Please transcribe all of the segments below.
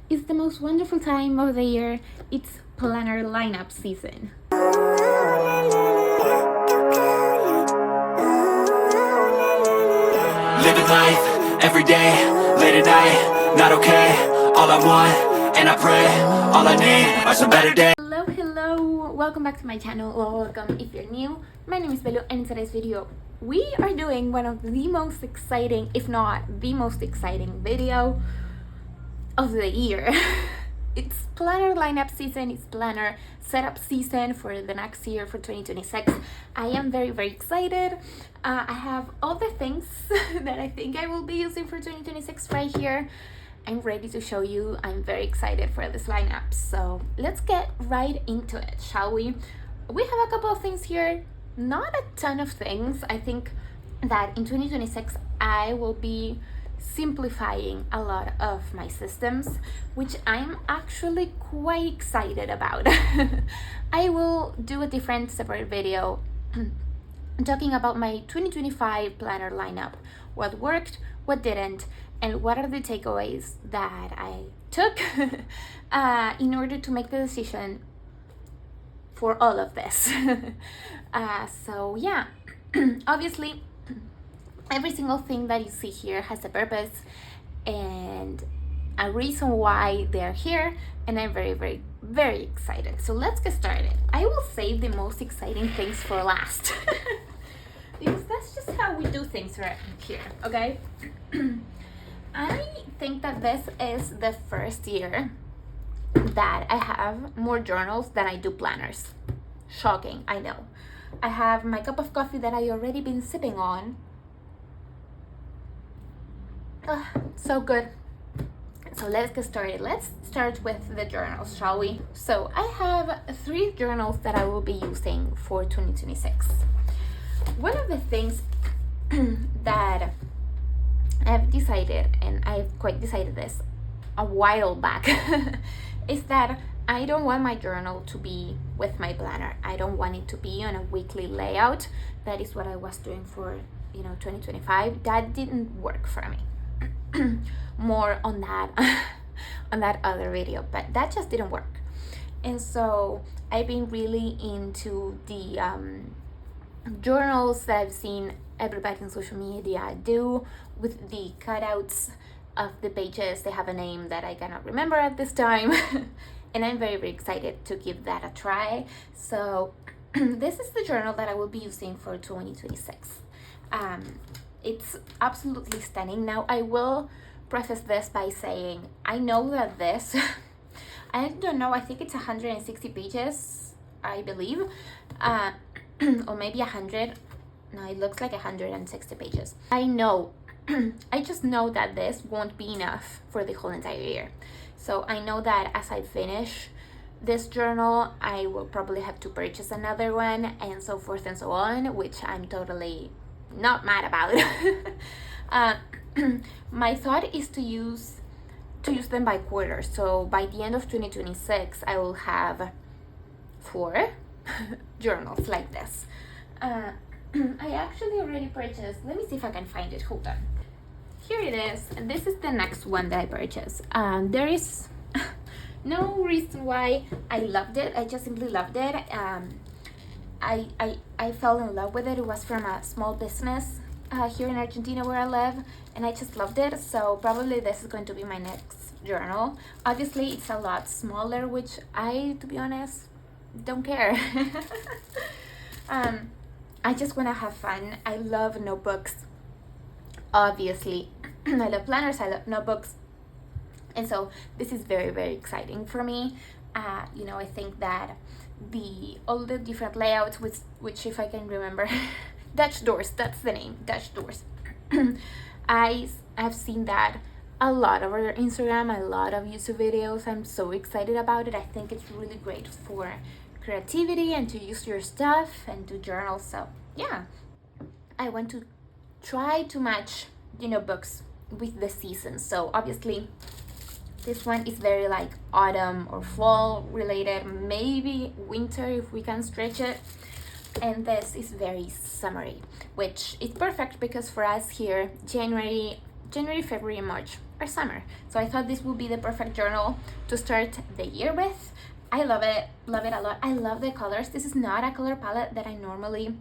It's the most wonderful time of the year. It's planner lineup season. Living life, every day, late at night, not okay. All I want, and I pray, all I need are some better days. Hello, welcome back to my channel, or welcome if you're new. My name is Belu, and in today's video we are doing one of the most exciting, if not the most exciting video of the year. It's planner lineup season, it's planner setup season for the next year, for 2026. I am very excited. I have all the things that I think I will be using for 2026 right here. I'm ready to show you. I'm very excited for this lineup. So let's get right into it, shall we? We have a couple of things here, not a ton of things. I think that in 2026 I will be simplifying a lot of my systems, which I'm actually quite excited about. I will do a different separate video talking about my 2025 planner lineup, what worked, what didn't, and what are the takeaways that I took in order to make the decision for all of this. So yeah, obviously every single thing that you see here has a purpose and a reason why they're here, and I'm very excited. So let's get started. I will save the most exciting things for last because that's just how we do things right here, okay? I think that this is the first year that I have more journals than I do planners. Shocking, I know. I have my cup of coffee that I already been sipping on. So good. So let's get started. Let's start with the journals, shall we? So I have 3 journals that I will be using for 2026. One of the things that I've decided, and I've quite decided this a while back, is that I don't want my journal to be with my planner. I don't want it to be on a weekly layout. That is what I was doing for 2025. That didn't work for me. More on that on that other video, but that just didn't work. And so I've been really into the journals that I've seen everybody on social media do, with the cutouts of the pages. They have a name that I cannot remember at this time. And I'm very excited to give that a try. So this is the journal that I will be using for 2026. It's absolutely stunning. Now, I will preface this by saying I know that this, I don't know, I think it's 160 pages, I believe, or maybe 100. No, it looks like 160 pages. I know, I just know that this won't be enough for the whole entire year. So I know that as I finish this journal, I will probably have to purchase another one, and so forth and so on, which I'm totally not mad about. My thought is to use them by quarter. So by the end of 2026 I will have 4 journals like this. I actually already purchased, let me see if I can find it, hold on. Here it is. This is the next one that I purchased. There is no reason why I loved it. I just simply loved it. I fell in love with it. It was from a small business here in Argentina where I live, and I just loved it. So probably this is going to be my next journal. Obviously it's a lot smaller, which I, to be honest, don't care. I just want to have fun. I love notebooks, obviously. I love planners, I love notebooks, and so this is very exciting for me. I think that all the different layouts, which if I can remember, Dutch doors, that's the name, Dutch doors. I've seen that a lot over Instagram, a lot of YouTube videos. I'm so excited about it. I think it's really great for creativity and to use your stuff and to journal. So yeah, I want to try to match books with the season. So obviously this one is very like autumn or fall related, maybe winter if we can stretch it. And this is very summery, which is perfect because for us here, January, February, March our summer. So I thought this would be the perfect journal to start the year with. I love it a lot. I love the colors. This is not a color palette that I normally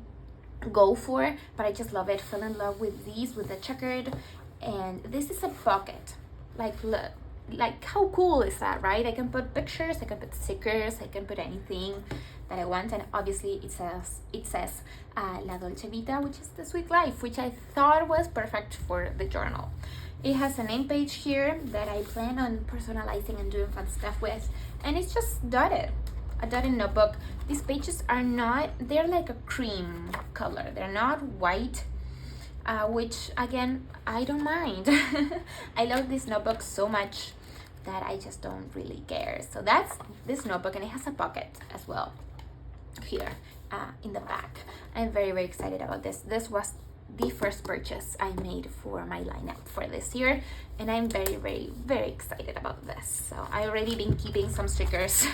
go for, but I just love it. Fell in love with these, with the checkered, and this is a pocket. Like, look, like how cool is that, right? I can put pictures, I can put stickers, I can put anything that I want, and obviously it says La Dolce Vita, which is the sweet life, which I thought was perfect for the journal. It has a name page here that I plan on personalizing and doing fun stuff with, and it's just dotted. A dotted notebook. These pages are not, they're like a cream color. They're not white, which again, I don't mind. I love this notebook so much that I just don't really care. So that's this notebook, and it has a pocket as well here in the back. I'm very, very excited about this. This was the first purchase I made for my lineup for this year, and I'm very, very, very excited about this. So I already been keeping some stickers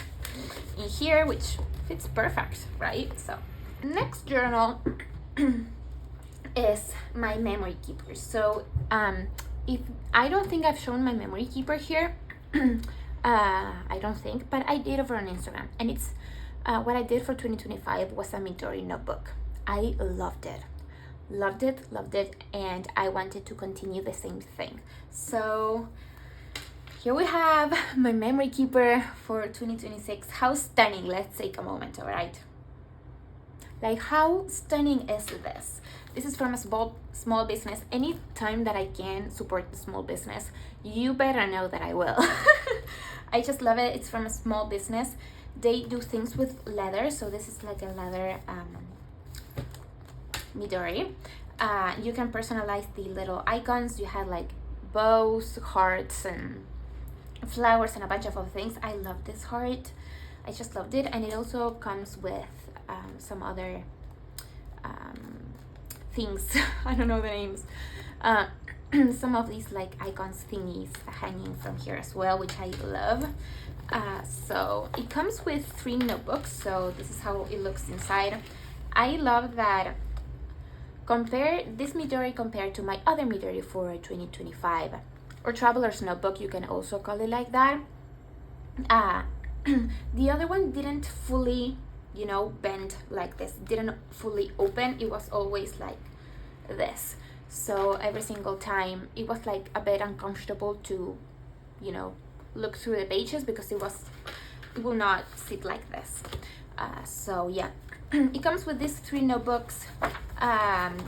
in here, which fits perfect, right? So next journal is my memory keeper. So if I don't think I've shown my memory keeper here, I don't think, but I did over on Instagram, and it's what I did for 2025 was a Midori notebook. I loved it, and I wanted to continue the same thing. So here we have my memory keeper for 2026. How stunning. Let's take a moment, all right? Like, how stunning is this? This is from a small business. Any time that I can support the small business, you better know that I will. I just love it. It's from a small business. They do things with leather, so this is like a leather Midori. You can personalize the little icons. You have like bows, hearts, and flowers, and a bunch of other things. I love this heart. I just loved it, and it also comes with some other things. I don't know the names. Some of these like icons thingies hanging from here as well, which I love. So it comes with 3 notebooks, so this is how it looks inside. I love that compare this Midori compared to my other Midori for 2025, or Traveler's Notebook, you can also call it like that. The other one didn't fully, bend like this, didn't fully open. It was always like this. So every single time it was like a bit uncomfortable to, look through the pages, because it will not sit like this. So yeah, it comes with these 3 notebooks.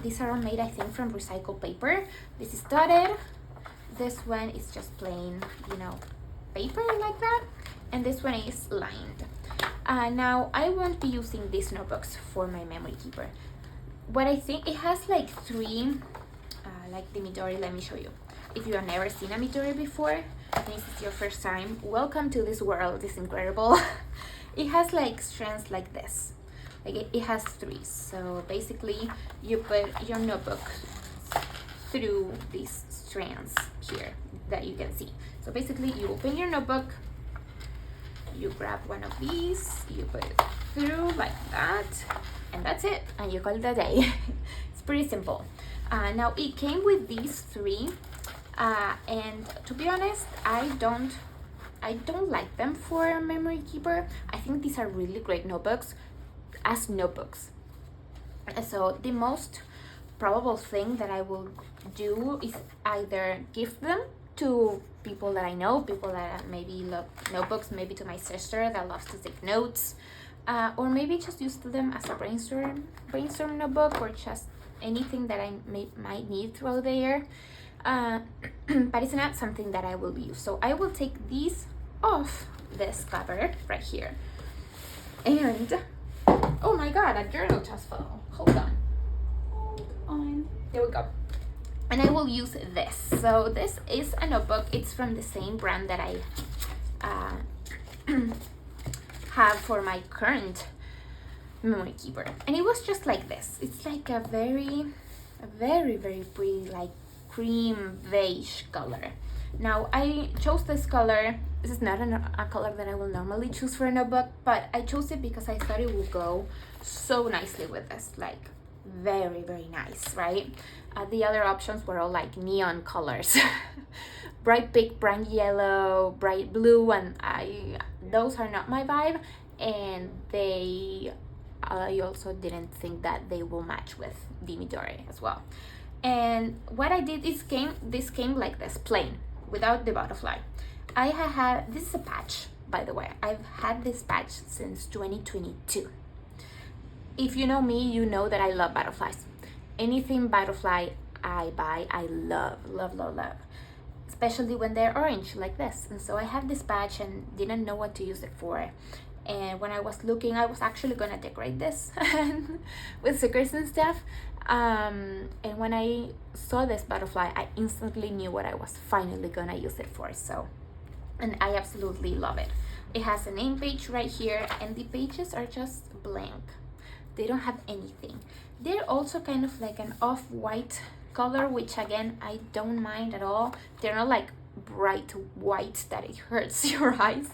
These are made, I think, from recycled paper. This is dotted. This one is just plain, paper like that. And this one is lined. Now, I won't be using these notebooks for my memory keeper. What I think, it has like 3, like the Midori. Let me show you. If you have never seen a Midori before, and this is your first time, welcome to this world. It's incredible. It has like strands like this. Like it has 3. So basically, you put your notebook through these strands here that you can see. So basically, you open your notebook, you grab one of these, you put it through like that, and that's it, and you call it a day. It's pretty simple. Now it came with these 3, and to be honest, I don't like them for a memory keeper. I think these are really great notebooks as notebooks. So the most probable thing that I will do is either give them to people that I know, people that maybe love notebooks, maybe to my sister that loves to take notes, or maybe just use them as a brainstorm notebook, or just anything that I might need throughout the year. But it's not something that I will use. So I will take these off this cover right here. And oh my god, a journal just fell. Hold on. There we go. And I will use this. So this is a notebook. It's from the same brand that I have for my current memory keeper. And it was just like this. It's like a very, very pretty, like cream beige color. Now I chose this color. This is not a color that I will normally choose for a notebook, but I chose it because I thought it would go so nicely with this, like very nice, right? The other options were all like neon colors. bright pink, bright yellow, bright blue, and those are not my vibe, and I also didn't think that they will match with Dimidore as well. And what I did is this came like this, plain, without the butterfly. I had this is a patch, by the way. I've had this patch since 2022. If you know me, you know that I love butterflies. Anything butterfly I buy, I love, love, love, love. Especially when they're orange like this. And so I have this patch and didn't know what to use it for. And when I was looking, I was actually gonna decorate this with stickers and stuff. And when I saw this butterfly, I instantly knew what I was finally gonna use it for. So, and I absolutely love it. It has a name page right here, and the pages are just blank. They don't have anything. They're also kind of like an off-white color, which again, I don't mind at all. They're not like bright white that it hurts your eyes.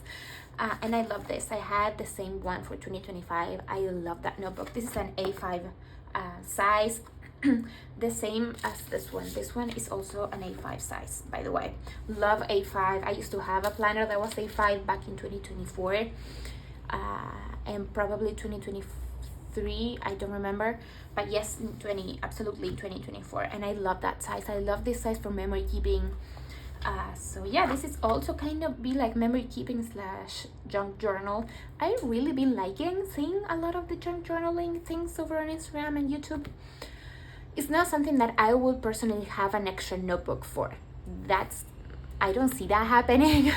And I love this. I had the same one for 2025. I love that notebook. This is an A5 size, the same as this one. This one is also an A5 size, by the way. Love A5. I used to have a planner that was A5 back in 2024 and probably 2023, I don't remember, but yes, absolutely 2024. And I love that size. I love this size for memory keeping. So yeah, this is also kind of be like memory keeping / junk journal. I really been liking seeing a lot of the junk journaling things over on Instagram and YouTube. It's not something that I would personally have an extra notebook for. I don't see that happening.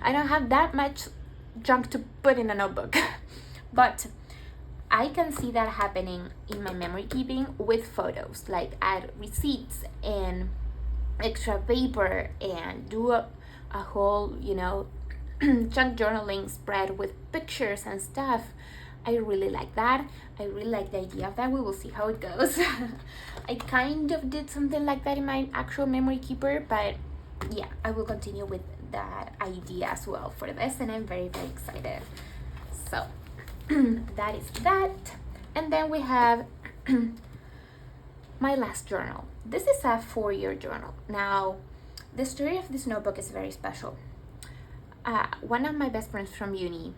I don't have that much junk to put in a notebook. But I can see that happening in my memory keeping with photos, like add receipts and extra paper and do a whole, junk journaling spread with pictures and stuff. I really like that. I really like the idea of that. We will see how it goes. I kind of did something like that in my actual memory keeper, but yeah, I will continue with that idea as well for this, and I'm very, very excited. So that is that. And then we have my last journal. This is a 4-year journal. Now, the story of this notebook is very special. One of my best friends from uni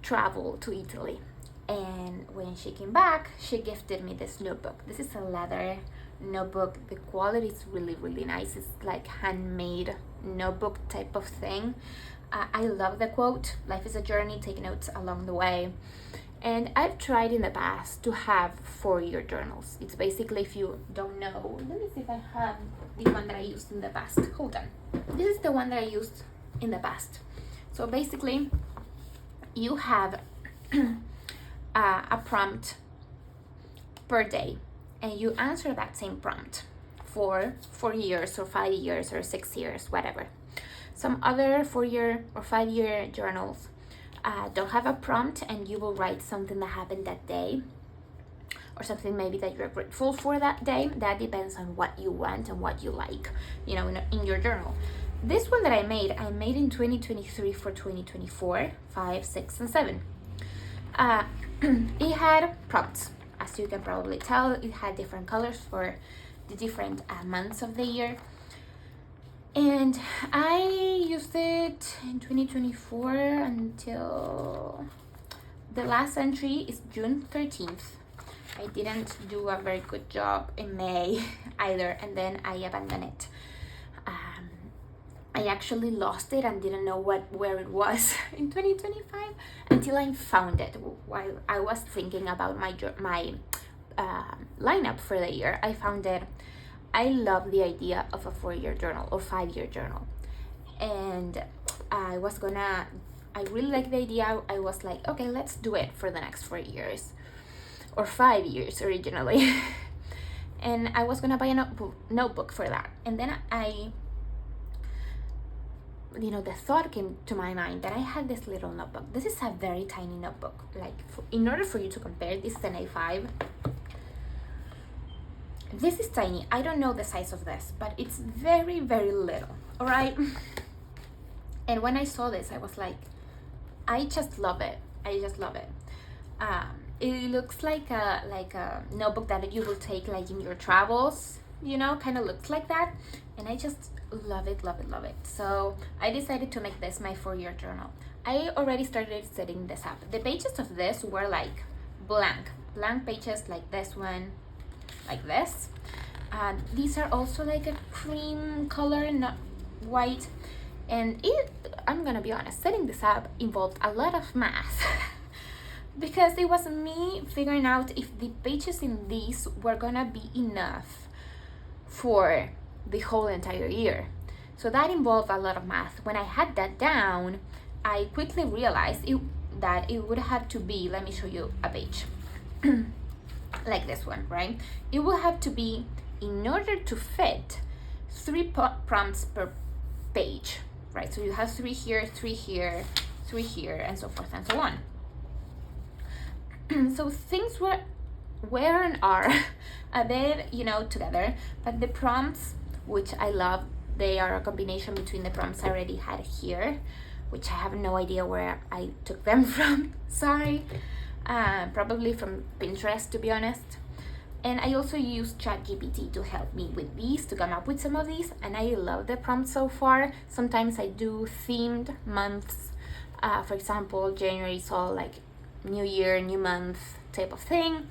traveled to Italy, and when she came back, she gifted me this notebook. This is a leather notebook. The quality is really, really nice. It's like handmade notebook type of thing. I love the quote, "Life is a journey, take notes along the way." And I've tried in the past to have 4-year journals. It's basically, if you don't know, let me see if I have the one that I used in the past. Hold on. This is the one that I used in the past. So basically, you have a prompt per day, and you answer that same prompt for 4 years or 5 years or 6 years, whatever. Some other 4-year or 5-year journals don't have a prompt, and you will write something that happened that day or something maybe that you're grateful for that day. That depends on what you want and what you like, in your journal. This one that I made in 2023 for 2024, 5, 6, and 7. It had prompts. As you can probably tell, it had different colors for the different months of the year. And I used it in 2024 until the last entry is June 13th. I didn't do a very good job in May either, and then I abandoned it. I actually lost it and didn't know where it was in 2025 until I found it while I was thinking about my lineup for the year. I found it. I love the idea of a 4-year journal or 5-year journal, and I really like the idea. I was like, okay, let's do it for the next 4 years or 5 years originally. And I was gonna buy a notebook for that, and then the thought came to my mind that I had this little notebook. This is a very tiny notebook. Like, in order for you to compare, this is an A5. This is tiny. I don't know the size of this, but it's very, very little. All right. And when I saw this, I was like, I just love it. I just love it. It looks like a notebook that you will take like in your travels, you know, kind of looks like that. And I just love it, love it, love it. So I decided to make this my 4-year journal. I already started setting this up. The pages of this were like blank pages, like this one, like this. These are also like a cream color, not white. And I'm gonna be honest, setting this up involved a lot of math because it was me figuring out if the pages in these were gonna be enough for the whole entire year. So that involved a lot of math. When I had that down, I quickly realized that it would have to be, let me show you a page like this one, right? It would have to be, in order to fit 3 prompts per page, right? So you have 3 here, 3 here, 3 here, and so forth and so on. So things were and are a bit, you know, together, but the prompts, which I love, they are a combination between the prompts I already had here, which I have no idea where I took them from, sorry, probably from Pinterest, to be honest. And I also used ChatGPT to help me with these, to come up with some of these, and I love the prompts so far. Sometimes I do themed months, for example, January is all like new year, new month type of thing.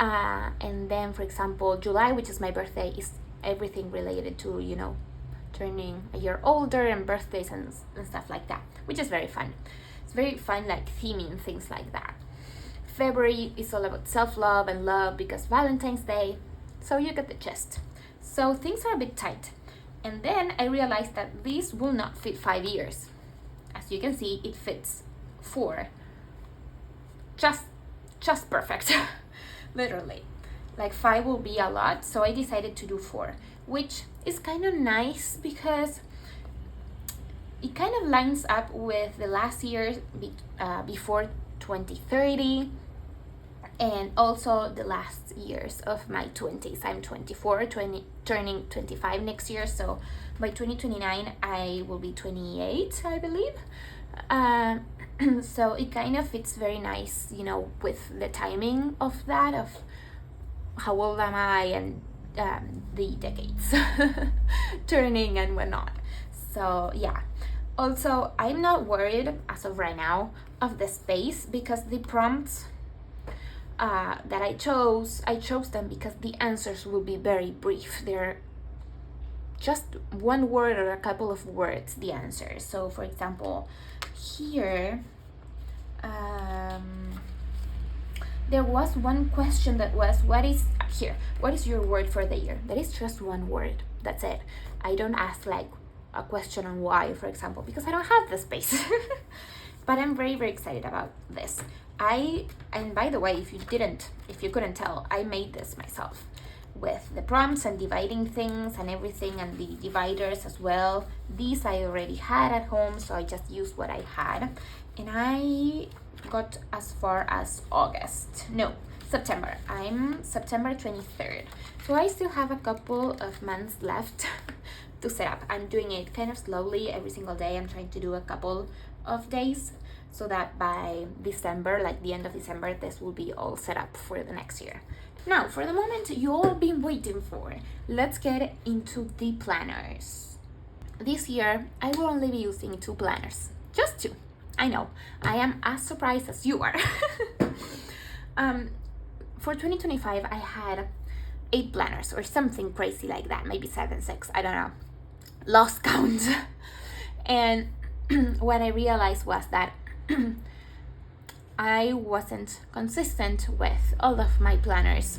And then, for example, July, which is my birthday, is everything related to, you know, turning a year older and birthdays and stuff like that, which is very fun. It's very fun, like theming things like that. February is all about self-love and love because Valentine's Day, so you get the gist. So things are a bit tight. And then I realized that these will not fit 5 years. As you can see, it fits 4. Just perfect. Literally. Like 5 will be a lot, so I decided to do 4, which is kind of nice because it kind of lines up with the last year before 2030, and also the last years of my 20s. I'm 24, turning 25 next year, so by 2029 I will be 28, I believe. So it kind of fits very nice, you know, with the timing of that, of how old am I and the decades turning and whatnot. So yeah. Also, I'm not worried as of right now of the space because the prompts that I chose them because the answers will be very brief. They're just one word or a couple of words, the answers. So for example, here there was one question that was, what is your word for the year? That is just one word, that's it. I don't ask like a question on why, for example, because I don't have the space. But I'm very, very excited about this. And by the way, if you couldn't tell, I made this myself with the prompts and dividing things and everything, and the dividers as well. These I already had at home, so I just used what I had. And I got as far as September. I'm September 23rd. So I still have a couple of months left to set up. I'm doing it kind of slowly every single day. I'm trying to do a couple of days so that by December, like the end of December, this will be all set up for the next year. Now, for the moment you all been waiting for, let's get into the planners. This year, I will only be using 2 planners. Just 2. I know, I am as surprised as you are. For 2025, I had 8 planners or something crazy like that, maybe 7, 6, I don't know. Lost count. And what I realized was that I wasn't consistent with all of my planners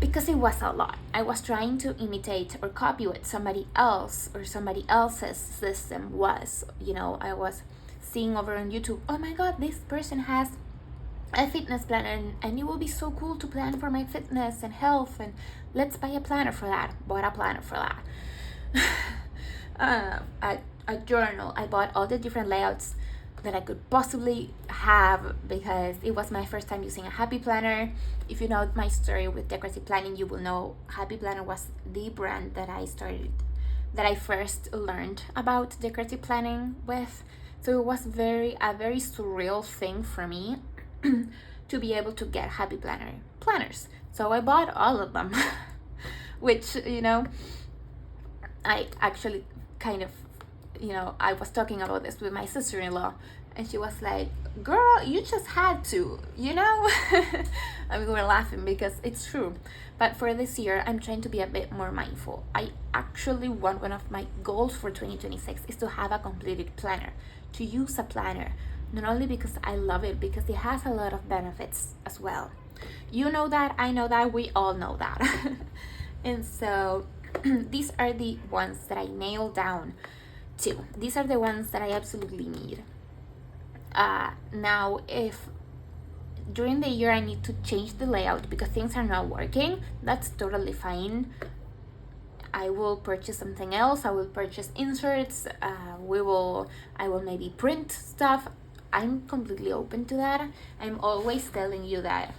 because it was a lot. I was trying to imitate or copy what somebody else or somebody else's system was. You know, I was seeing over on YouTube, oh my god, this person has a fitness planner and it will be so cool to plan for my fitness and health, and let's buy a planner for that. Bought a planner for that. A journal. I bought all the different layouts that I could possibly have because it was my first time using a Happy Planner. If you know my story with decorative planning, you will know Happy Planner was the brand that I first learned about decorative planning with. So it was a very surreal thing for me to be able to get Happy Planner planners. So I bought all of them. which, I actually kind of, I was talking about this with my sister-in-law, and she was like, girl, you just had to, and we were laughing because it's true. But for this year, I'm trying to be a bit more mindful. I actually want, one of my goals for 2026 is to have a completed planner, to use a planner, not only because I love it, because it has a lot of benefits as well. You know that, I know that, we all know that. And so these are the ones that I nailed down to. These are the ones that I absolutely need. Now, if during the year I need to change the layout because things are not working, that's totally fine. I will purchase something else. I will purchase inserts. I will maybe print stuff. I'm completely open to that. I'm always telling you that,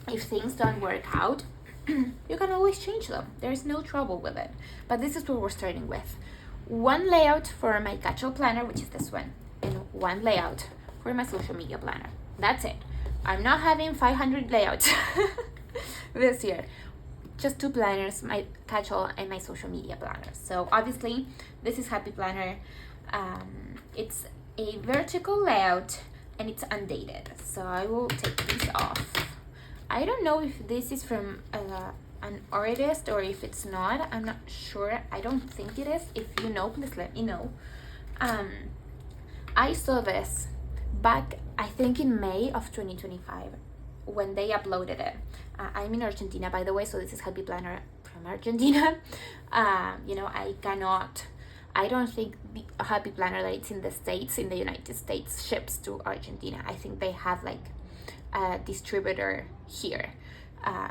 if things don't work out, you can always change them. There's no trouble with it. But this is what we're starting with. One layout for my catch-all planner, which is this one, and one layout for my social media planner. That's it. I'm not having 500 layouts this year. Just 2 planners, my catch-all and my social media planner. So obviously, this is Happy Planner. It's a vertical layout and it's undated. So I will take these off. I don't know if this is from an artist or if it's not. I'm not sure. I don't think it is. If you know, please let me know. I saw this back, I think in May of 2025 when they uploaded it. I'm in Argentina, by the way, so this is Happy Planner from Argentina. I don't think the Happy Planner that it's in the States, in the United States, ships to Argentina. I think they have like a distributor here.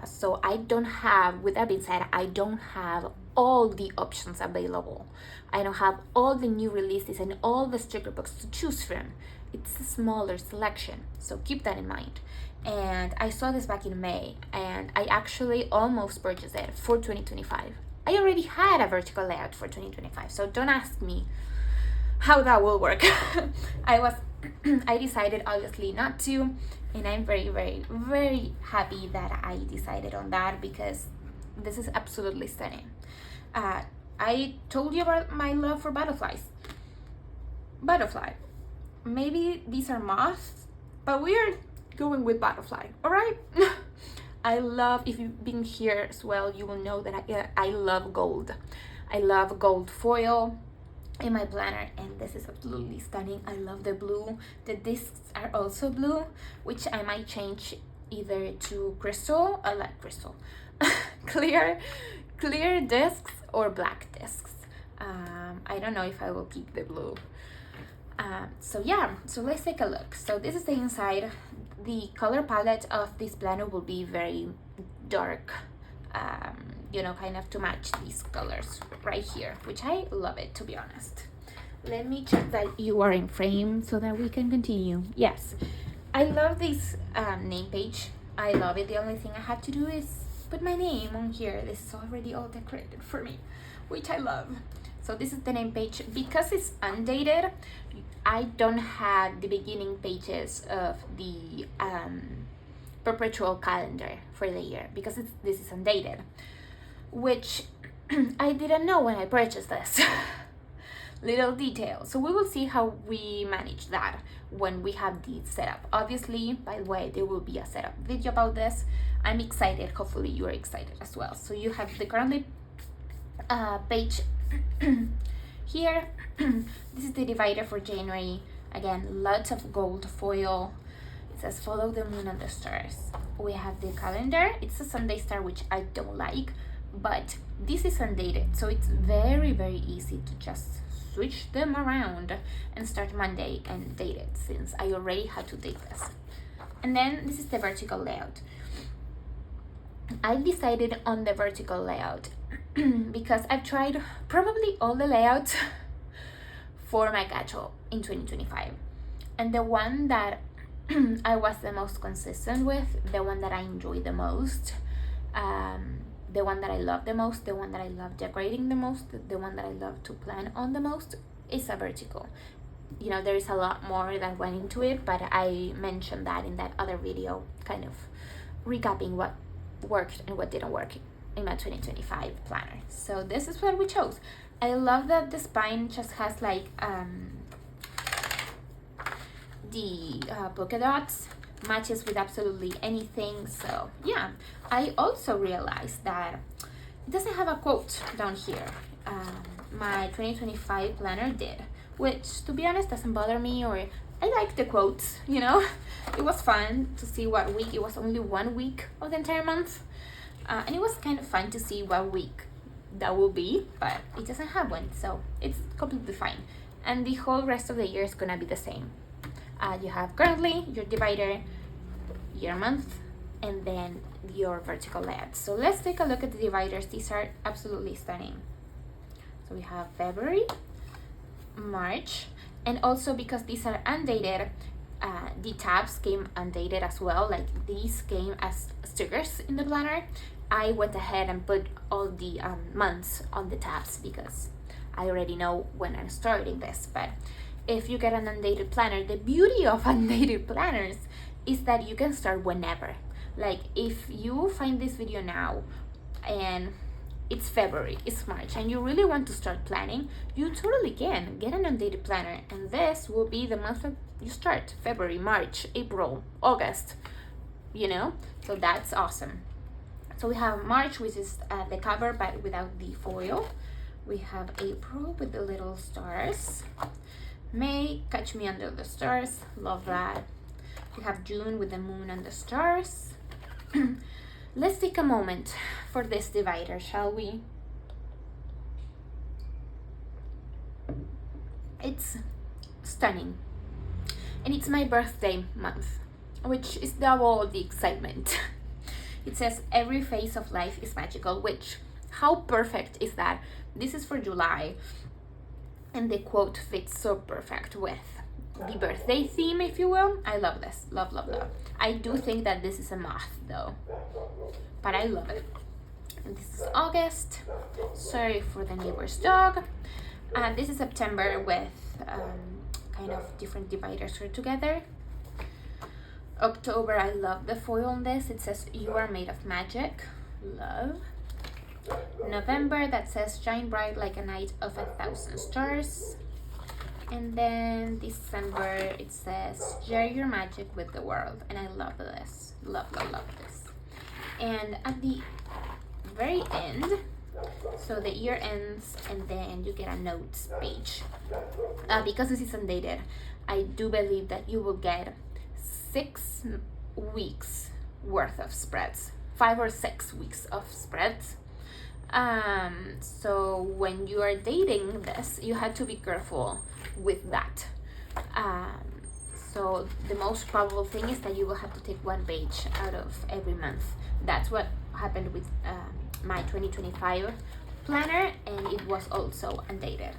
So I don't have, with that being said, I don't have all the options available. I don't have all the new releases and all the sticker books to choose from. It's a smaller selection, so keep that in mind. And I saw this back in May, and I actually almost purchased it for 2025. I already had a vertical layout for 2025, so don't ask me how that will work. I decided obviously not to, and I'm very, very, very happy that I decided on that because this is absolutely stunning. I told you about my love for butterflies. Butterfly. Maybe these are moths, but we're going with butterfly, all right? I love, if you've been here as well, you will know that I love gold. I love gold foil in my planner, and this is absolutely stunning. I love the blue. The discs are also blue, which I might change either to crystal, clear discs or black discs. I don't know if I will keep the blue. So let's take a look. So this is the inside. The color palette of this planner will be very dark, kind of to match these colors right here, which I love it, to be honest. Let me check that you are in frame so that we can continue. Yes, I love this name page. I love it. The only thing I have to do is put my name on here. This is already all decorated for me, which I love. So this is the name page. Because it's undated, I don't have the beginning pages of the perpetual calendar for the year because this is undated, which I didn't know when I purchased this. Little detail. So we will see how we manage that when we have the setup. Obviously, by the way, there will be a setup video about this. I'm excited. Hopefully you are excited as well. So you have the currently page here. This is the divider for January. Again, lots of gold foil. It says follow the moon and the stars. We have the calendar. It's a Sunday star, which I don't like, but this is undated, so it's very, very easy to just switch them around and start Monday and date it, since I already had to date this. And then this is the vertical layout. I decided on the vertical layout because I've tried probably all the layouts for my catch-all in 2025, and the one that I was the most consistent with, the one that I enjoy the most, the one that I love the most, the one that I love decorating the most, the one that I love to plan on the most is a vertical. There is a lot more that went into it, but I mentioned that in that other video, kind of recapping what worked and what didn't work in my 2025 planner. So this is what we chose. I love that the spine just has like the polka dots, matches with absolutely anything. So yeah, I also realized that it doesn't have a quote down here. My 2025 planner did, which to be honest doesn't bother me, or I like the quotes, you know. It was fun to see what week. It was only 1 week of the entire month, and it was kind of fun to see what week that will be, but it doesn't have one, so it's completely fine. And the whole rest of the year is gonna be the same. You have currently your divider, your month, and then your vertical layout. So let's take a look at the dividers. These are absolutely stunning. So we have February, March, and also because these are undated, the tabs came undated as well. Like these came as stickers in the planner. I went ahead and put all the months on the tabs because I already know when I'm starting this. But if you get an undated planner, the beauty of undated planners is that you can start whenever. Like if you find this video now and it's February, it's March, and you really want to start planning, you totally can get an undated planner, and this will be the month that you start: February, March, April, August, you know. So that's awesome. So we have March, which is the cover but without the foil. We have April with the little stars. May, Catch Me Under the Stars, love that. We have June with the moon and the stars. Let's take a moment for this divider, shall we? It's stunning, and it's my birthday month, which is double the excitement. It says every phase of life is magical, which, how perfect is that? This is for July, and the quote fits so perfect with the birthday theme, if you will. I love this. Love, love, love. I do think that this is a moth though, but I love it. And this is August. Sorry for the neighbor's dog. This is September with kind of different dividers are together. October, I love the foil on this. It says you are made of magic. Love. November, that says shine bright like a night of 1,000 stars. And then December, it says share your magic with the world. And I love this. Love, love, love this. And at the very end, so the year ends and then you get a notes page. Because this is undated, I do believe that you will get 6 weeks worth of spreads, 5 or 6 weeks of spreads. So when you are dating this, you have to be careful with that. So the most probable thing is that you will have to take 1 page out of every month. That's what happened with my 2025 planner, and it was also undated.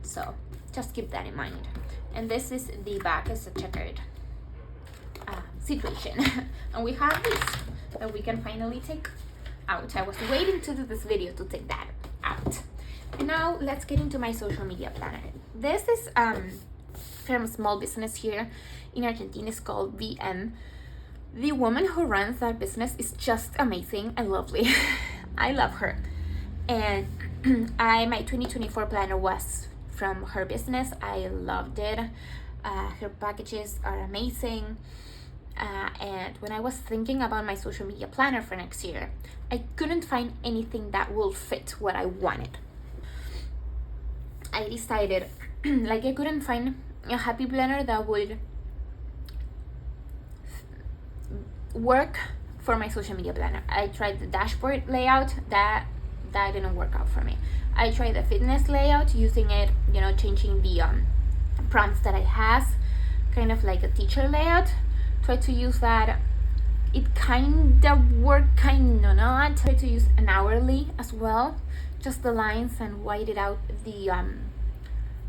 So just keep that in mind. And this is the back, is a checkered situation. And we have this that we can finally take out. I was waiting to do this video to take that out. And now let's get into my social media planner. This is from a small business here in Argentina. It's called VM. The woman who runs that business is just amazing and lovely. I love her. And my 2024 planner was from her business. I loved it. Her packages are amazing. And when I was thinking about my social media planner for next year, I couldn't find anything that will fit what I wanted. I decided, like, I couldn't find a happy planner that would work for my social media planner. I tried the dashboard layout, that didn't work out for me. I tried the fitness layout, using it, you know, changing the prompts that it has, kind of like a teacher layout. Tried to use that. It kind of worked, kind of not. Tried to use an hourly as well, just the lines, and whited out the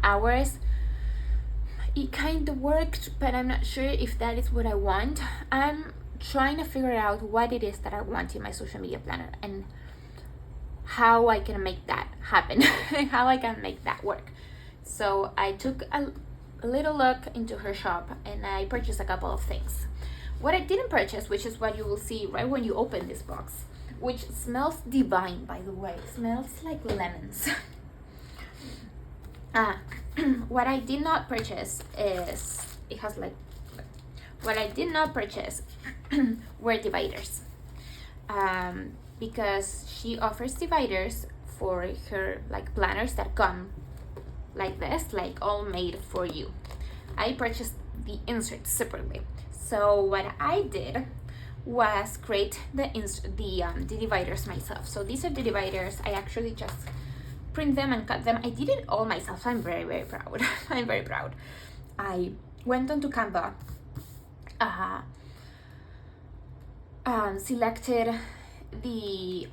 hours. It kind of worked, but I'm not sure if that is what I want. I'm trying to figure out what it is that I want in my social media planner and how I can make that happen and how I can make that work. So I took a little look into her shop and I purchased a couple of things. What I didn't purchase, which is what you will see right when you open this box, which smells divine, by the way. It smells like lemons. What I did not purchase is, it has like, what I did not purchase were dividers, because she offers dividers for her like planners that come like this, like all made for you. I purchased the inserts separately. So what I did was create the dividers myself. So these are the dividers. I actually just print them and cut them. I did it all myself. I'm very, very proud. I'm very proud. I went onto Canva, selected the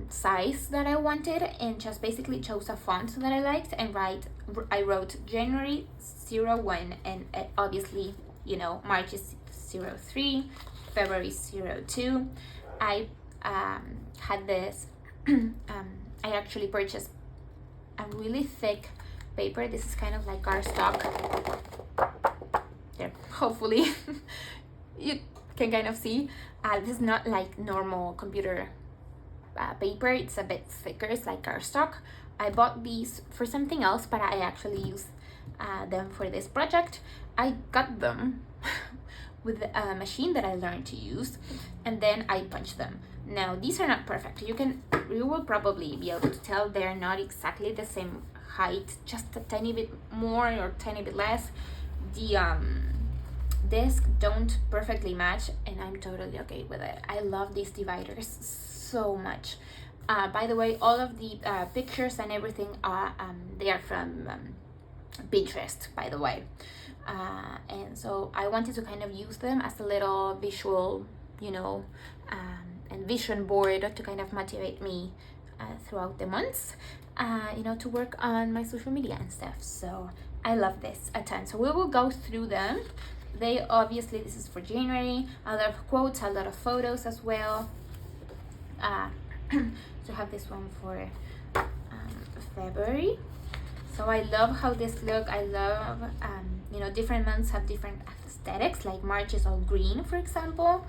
size that I wanted, and just basically chose a font that I liked, and I wrote January 01, and obviously, you know, March is 03, February 02. I had this, I actually purchased a really thick paper. This is kind of like cardstock. There, hopefully you can kind of see. This is not like normal computer paper. It's a bit thicker. It's like cardstock. I bought these for something else, but I actually used them for this project. I cut them with a machine that I learned to use, and then I punched them. Now these are not perfect. You will probably be able to tell they're not exactly the same height, just a tiny bit more or tiny bit less. The disc don't perfectly match, and I'm totally okay with it. I love these dividers so much. By the way, all of the pictures and everything are they are from Pinterest, by the way. And so I wanted to kind of use them as a little visual, you know, and vision board to kind of motivate me throughout the months, you know, to work on my social media and stuff. So I love this a ton. So we will go through them. They obviously, this is for January, a lot of quotes, a lot of photos as well. So I have this one for February. So I love how this look. I love, you know, different months have different aesthetics. Like March is all green, for example,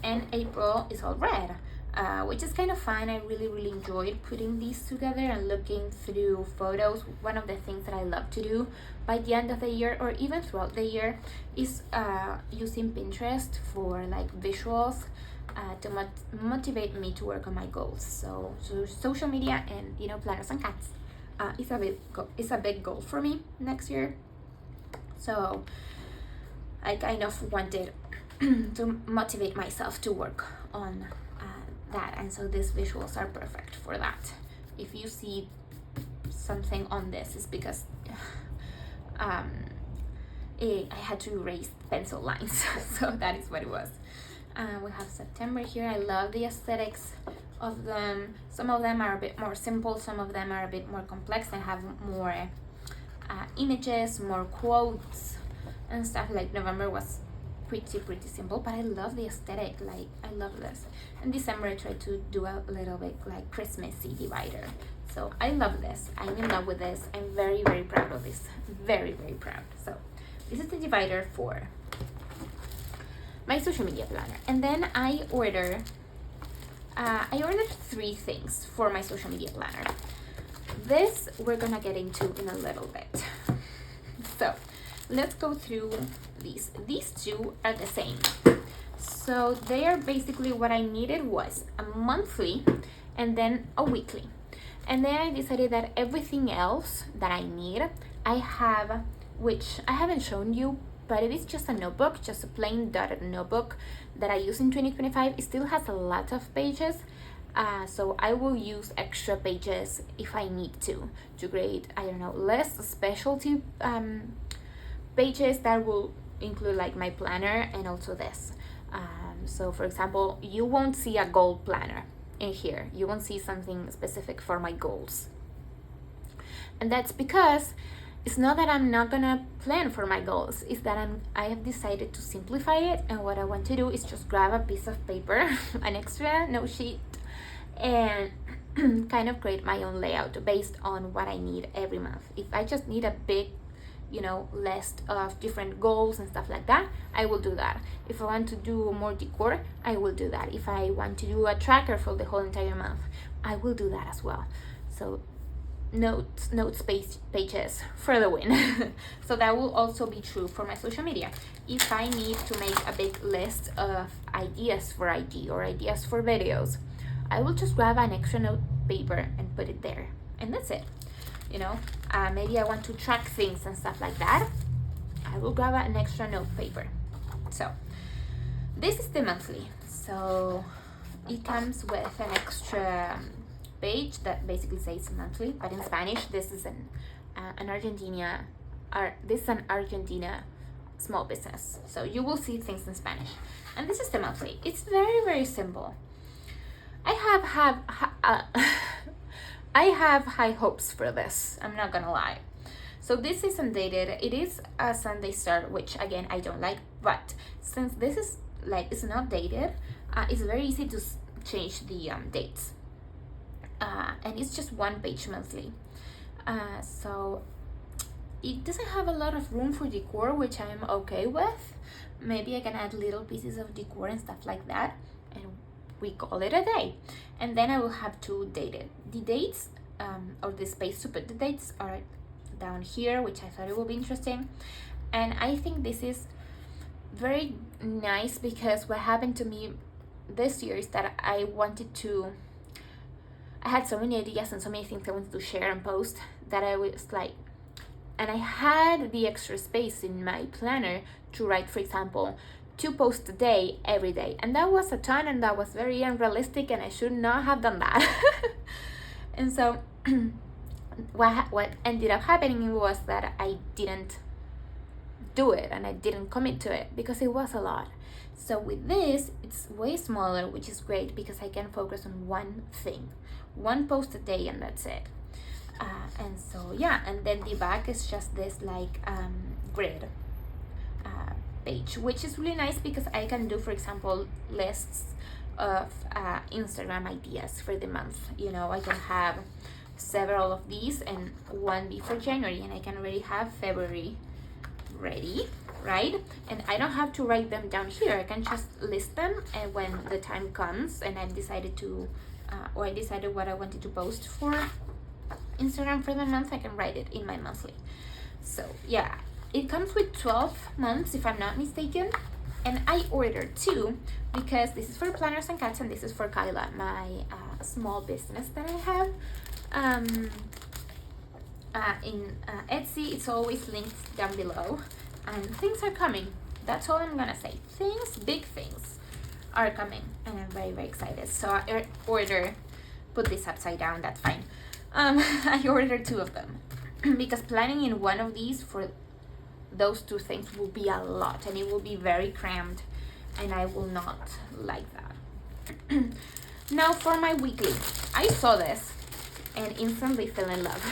and April is all red, which is kind of fun. I really, really enjoyed putting these together and looking through photos. One of the things that I love to do by the end of the year or even throughout the year is using Pinterest for like visuals to motivate me to work on my goals. So social media and, you know, planners and cats is a big goal for me next year. So I kind of wanted to motivate myself to work on that, and so these visuals are perfect for that. If you see something on this, it's because I had to erase pencil lines. So that is what it was. We have September here. I love the aesthetics of them. Some of them are a bit more simple, some of them are a bit more complex and have more images, more quotes and stuff. Like November was pretty simple, but I love the aesthetic. Like, I love this. In December I tried to do a little bit like Christmassy divider. So I love this. I'm in love with this. I'm very proud of this. Very proud. So this is the divider for my social media planner. And then I ordered 3 things for my social media planner. This we're gonna get into in a little bit. So let's go through these. These 2 are the same. So they are basically, what I needed was a monthly and then a weekly. And then I decided that everything else that I need, I have, which I haven't shown you, but it is just a notebook, just a plain dotted notebook that I use in 2025. It still has a lot of pages, so I will use extra pages if I need to create, I don't know, less specialty pages that will include like my planner and also this. So for example, you won't see a goal planner in here. You won't see something specific for my goals. And that's because it's not that I'm not gonna plan for my goals, it's that I have decided to simplify it, and what I want to do is just grab a piece of paper, an extra note sheet, and kind of create my own layout based on what I need every month. If I just need a big you know, list of different goals and stuff like that, I will do that. If I want to do more decor, I will do that. If I want to do a tracker for the whole entire month, I will do that as well. So notes pages for the win. So that will also be true for my social media. If I need to make a big list of ideas for IG or ideas for videos, I will just grab an extra note paper and put it there, and that's it. You know, maybe I want to track things and stuff like that, I will grab an extra note paper. So this is the monthly. So it comes with an extra page that basically says monthly, but in Spanish. This is an Argentina small business, so you will see things in Spanish. And this is the monthly. It's very, very simple. I have high hopes for this, I'm not gonna lie. So this is undated. It is a Sunday start, which again I don't like, but since this is like, it's not dated, it's very easy to change the dates. And it's just one page monthly. So it doesn't have a lot of room for decor, which I'm okay with. Maybe I can add little pieces of decor and stuff like that, and we call it a day. And then I will have to date it. The dates, or the space to put the dates, are down here, which I thought it would be interesting. And I think this is very nice, because what happened to me this year is that I had so many ideas and so many things I wanted to share and post, that I was like, and I had the extra space in my planner to write, for example, 2 posts a day every day, and that was a ton, and that was very unrealistic, and I should not have done that. And so what ended up happening was that I didn't do it, and I didn't commit to it because it was a lot. So with this, it's way smaller, which is great, because I can focus on one thing, 1 post a day, and that's it. And so yeah, and then the back is just this like grid page, which is really nice, because I can do, for example, lists of Instagram ideas for the month. You know, I can have several of these, and one be for January, and I can already have February ready, right? And I don't have to write them down here. I can just list them, and when the time comes and I've decided to I decided what I wanted to post for Instagram for the month, I can write it in my monthly. So yeah, it comes with 12 months if I'm not mistaken, and I ordered 2 because this is for Planners and Cats, and this is for Kyla, my small business that I have in Etsy. It's always linked down below, and things are coming. That's all I'm gonna say. Big things are coming, and I'm very, very excited. So I put this upside down, that's fine. I ordered 2 of them because planning in one of these for those 2 things will be a lot, and it will be very crammed, and I will not like that. Now for my weekly, I saw this and instantly fell in love.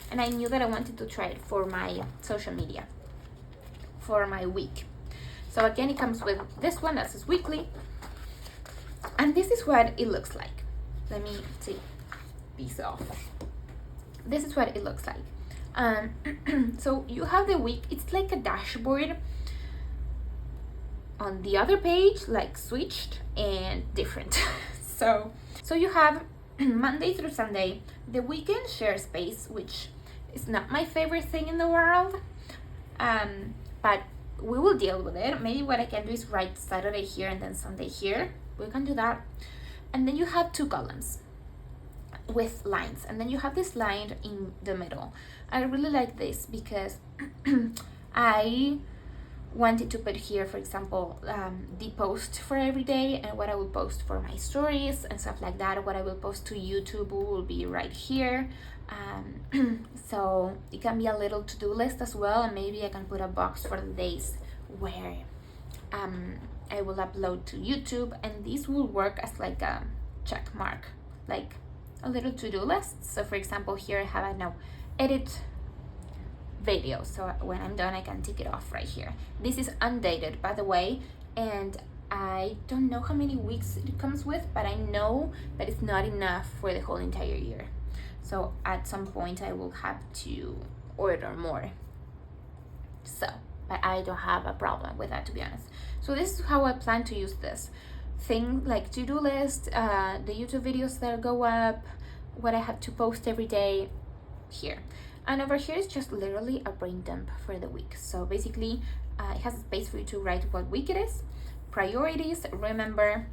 And I knew that I wanted to try it for my social media, for my week. So again, it comes with this one that says weekly, and this is what it looks like. Let me take these off. This is what it looks like. So you have the week. It's like a dashboard on the other page, like switched and different. so you have Monday through Sunday, the weekend share space, which is not my favorite thing in the world, but we will deal with it. Maybe what I can do is write Saturday here and then Sunday here. We can do that. And then you have 2 columns with lines, and then you have this line in the middle. I really like this because I wanted to put here, for example, the post for every day, and what I will post for my stories and stuff like that. What I will post to YouTube will be right here. So it can be a little to-do list as well, and maybe I can put a box for the days where I will upload to YouTube, and this will work as like a check mark, like a little to-do list. So for example, here I have a edit video, so when I'm done I can tick it off right here. This is undated, by the way, and I don't know how many weeks it comes with, but I know that it's not enough for the whole entire year. So at some point I will have to order more So, but I don't have a problem with that, to be honest. So this is how I plan to use this thing, like to-do list, the YouTube videos that go up, what I have to post every day here. And over here is just literally a brain dump for the week. So basically it has a space for you to write what week it is, priorities, remember,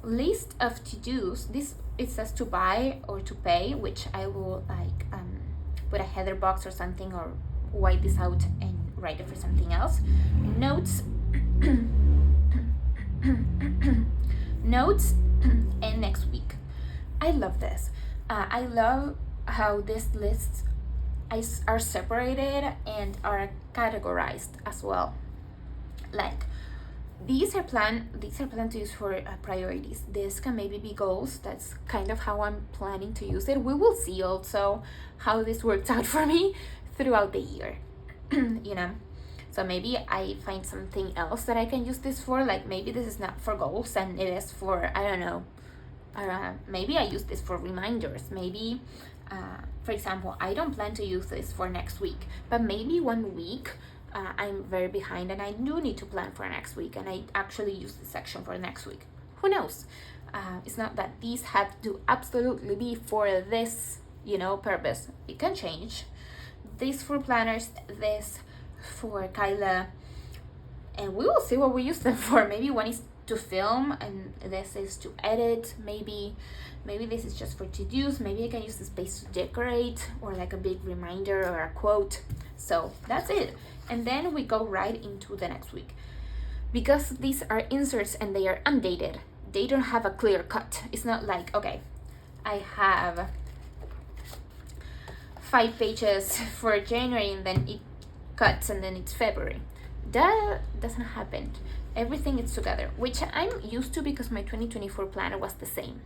list of to-dos. This, it says to buy or to pay, which I will like put a header box or something, or white this out and write it for something else. Notes notes and next week. I love this. I love how these lists are separated and are categorized as well. Like these are planned to use for priorities. This can maybe be goals. That's kind of how I'm planning to use it. We will see also how this works out for me throughout the year. You know, so maybe I find something else that I can use this for. Like maybe this is not for goals and it is for, I don't know, maybe I use this for reminders. Maybe for example, I don't plan to use this for next week, but maybe one week I'm very behind and I do need to plan for next week, and I actually use this section for next week. Who knows? It's not that these have to absolutely be for this, you know, purpose. It can change. This for planners, this for Kyla, and we will see what we use them for. Maybe one is to film and this is to edit. Maybe this is just for to-dos. Maybe I can use the space to decorate, or like a big reminder or a quote. So that's it. And then we go right into the next week. Because these are inserts and they are undated, they don't have a clear cut. It's not like, okay, I have 5 pages for January and then it cuts and then it's February. That doesn't happen. Everything is together, which I'm used to because my 2024 planner was the same.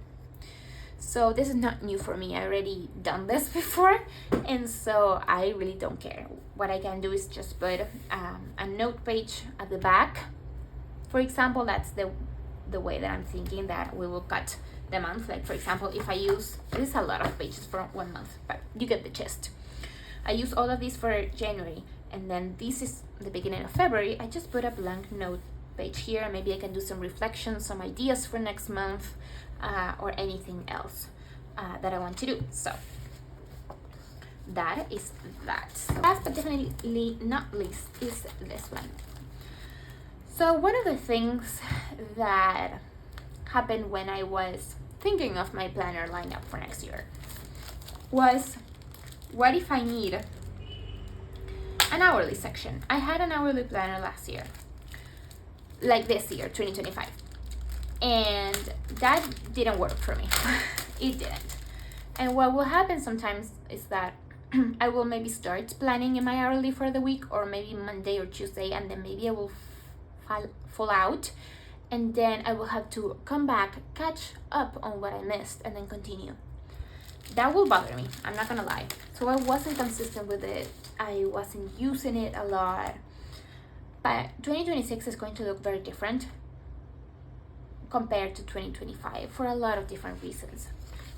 So this is not new for me. I already done this before, and so I really don't care. What I can do is just put a note page at the back. For example, that's the way that I'm thinking that we will cut the month. Like for example, if I use, this is a lot of pages for 1 month, but you get the gist. I use all of these for January, and then this is the beginning of February. I just put a blank note page here. Maybe I can do some reflections, some ideas for next month, or anything else that I want to do. So that is that. Last but definitely not least is this one. So one of the things that happened when I was thinking of my planner lineup for next year was, what if I need an hourly section? I had an hourly planner last year, like this year, 2025, and that didn't work for me. It didn't. And what will happen sometimes is that I will maybe start planning in my hourly for the week, or maybe Monday or Tuesday, and then maybe I will fall out, and then I will have to come back, catch up on what I missed, and then continue. That will bother me, I'm not gonna lie. So I wasn't consistent with it. I wasn't using it a lot. But 2026 is going to look very different compared to 2025 for a lot of different reasons.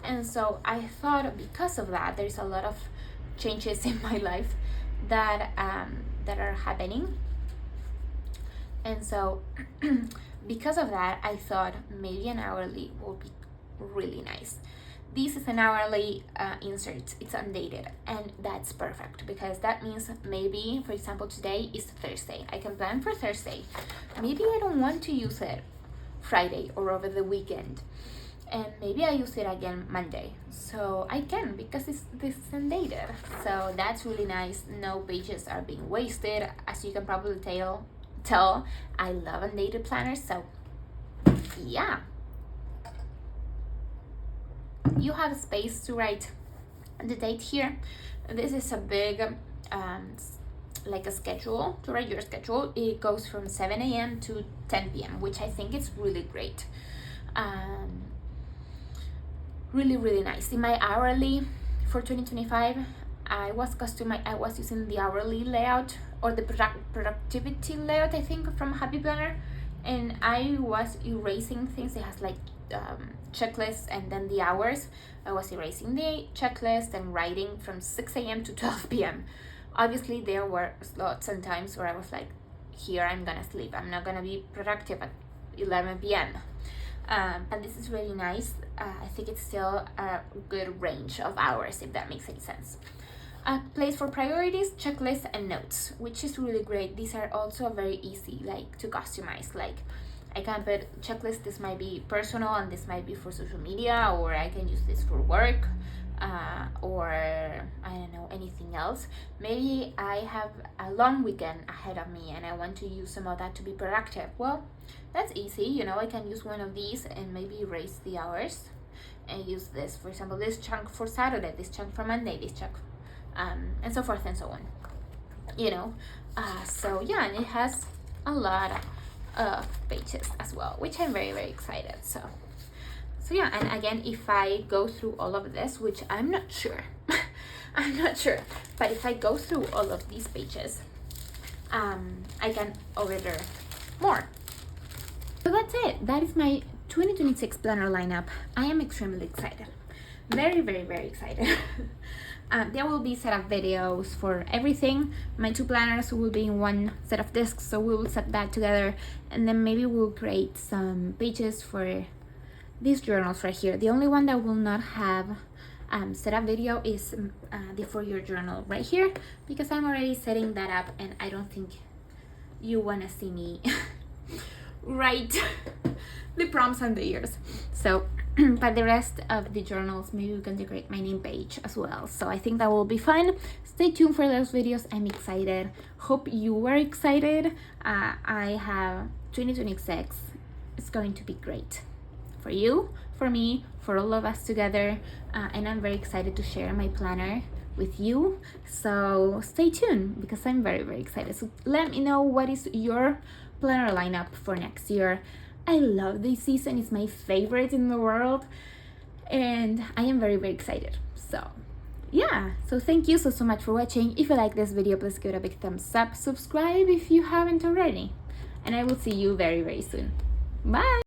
And so I thought, because of that, there's a lot of changes in my life that are happening. And so because of that, I thought maybe an hourly will be really nice. This is an hourly insert. It's undated, and that's perfect because that means maybe, for example, today is Thursday. I can plan for Thursday. Maybe I don't want to use it Friday or over the weekend, and maybe I use it again Monday. So I can, because this is undated. So that's really nice. No pages are being wasted. As you can probably tell, I love undated planners. So yeah. You have a space to write the date here. This is a big like a schedule to write your schedule. It goes from 7 a.m. to 10 p.m., which I think is really great. Really nice. In my hourly for 2025, I was using the hourly layout, or the productivity layout, I think, from Happy Planner, and I was erasing things. It has like checklists and then the hours. I was erasing the checklist and writing from 6 a.m. to 12 p.m. Obviously, there were slots and times where I was like, here I'm gonna sleep. I'm not gonna be productive at 11 p.m. And this is really nice. I think it's still a good range of hours, if that makes any sense. Place for priorities, checklists, and notes, which is really great. These are also very easy, like, to customize. Like, I can put checklist. This might be personal, and this might be for social media, or I can use this for work, or I don't know, anything else. Maybe I have a long weekend ahead of me, and I want to use some of that to be productive. Well, that's easy. You know, I can use one of these and maybe erase the hours, and use this, for example, this chunk for Saturday, this chunk for Monday, this chunk. And so forth and so on, you know. So yeah, and it has a lot of pages as well, which I'm very, very excited. So yeah, and again, if I go through all of this, which I'm not sure, I'm not sure, but if I go through all of these pages, I can order more. So that's it. That is my 2026 planner lineup. I am extremely excited. Very, very, very excited. There will be setup videos for everything. My 2 planners will be in one set of discs, so we will set that together, and then maybe we'll create some pages for these journals right here. The only one that will not have setup video is the For Your Journal right here, because I'm already setting that up, and I don't think you want to see me write the prompts and the years. So but the rest of the journals, maybe we can decorate my name page as well. So I think that will be fun. Stay tuned for those videos. I'm excited. Hope you are excited. I have 2026. It's going to be great for you, for me, for all of us together. And I'm very excited to share my planner with you. So stay tuned, because I'm very, very excited. So let me know, what is your planner lineup for next year? I love this season. It's my favorite in the world, and I am very, very excited. So yeah, so thank you so much for watching. If you like this video, please give it a big thumbs up, subscribe if you haven't already, and I will see you very, very soon. Bye.